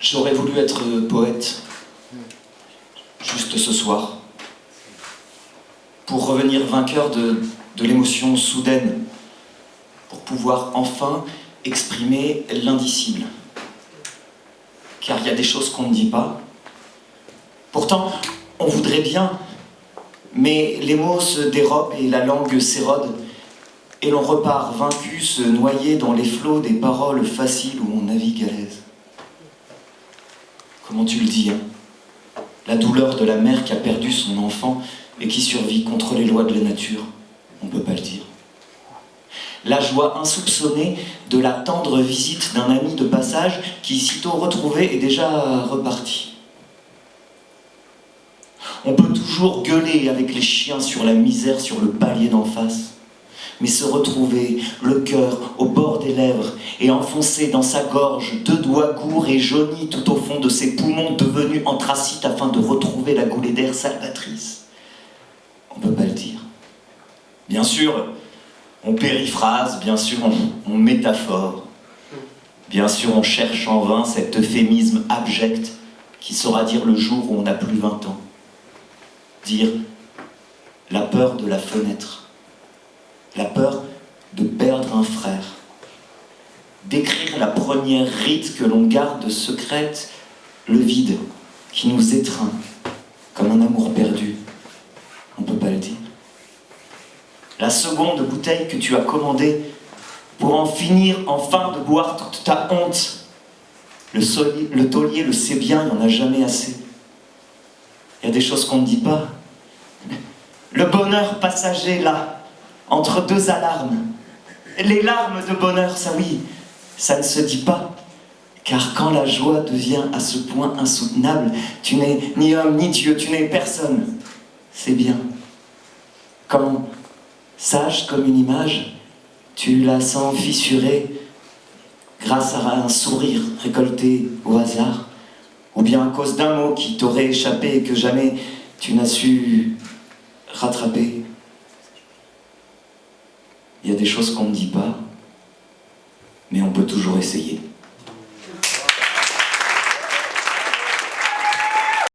J'aurais voulu être poète, juste ce soir, pour revenir vainqueur de l'émotion soudaine, pour pouvoir enfin exprimer l'indicible. Car il y a des choses qu'on ne dit pas. Pourtant, on voudrait bien, mais les mots se dérobent et la langue s'érode, et l'on repart vaincu, se noyer dans les flots des paroles faciles où on navigue à l'aise. Comment tu le dis, hein? La douleur de la mère qui a perdu son enfant et qui survit contre les lois de la nature, on ne peut pas le dire. La joie insoupçonnée de la tendre visite d'un ami de passage qui, sitôt retrouvé, est déjà reparti. On peut toujours gueuler avec les chiens sur la misère sur le palier d'en face, mais se retrouver, le cœur au bord des lèvres et enfoncer dans sa gorge 2 doigts gourds et jaunis tout au fond de ses poumons devenus anthracites afin de retrouver la goulée d'air salvatrice. On ne peut pas le dire. Bien sûr, on périphrase, bien sûr, on métaphore. Bien sûr, on cherche en vain cet euphémisme abject qui saura dire le jour où on n'a plus 20 ans. Dire la peur de la fenêtre. La peur de perdre un frère. Décrire la première rite que l'on garde secrète, le vide qui nous étreint, comme un amour perdu. On ne peut pas le dire. La seconde bouteille que tu as commandée pour en finir enfin de boire toute ta honte. Le taulier le sait bien, il n'y en a jamais assez. Il y a des choses qu'on ne dit pas. Le bonheur passager là, entre 2 alarmes. Les larmes de bonheur, ça oui, ça ne se dit pas. Car quand la joie devient à ce point insoutenable, tu n'es ni homme ni Dieu, tu n'es personne. C'est bien. Quand, sage comme une image, tu la sens fissurée grâce à un sourire récolté au hasard, ou bien à cause d'un mot qui t'aurait échappé et que jamais tu n'as su rattraper. Il y a des choses qu'on ne dit pas, mais on peut toujours essayer.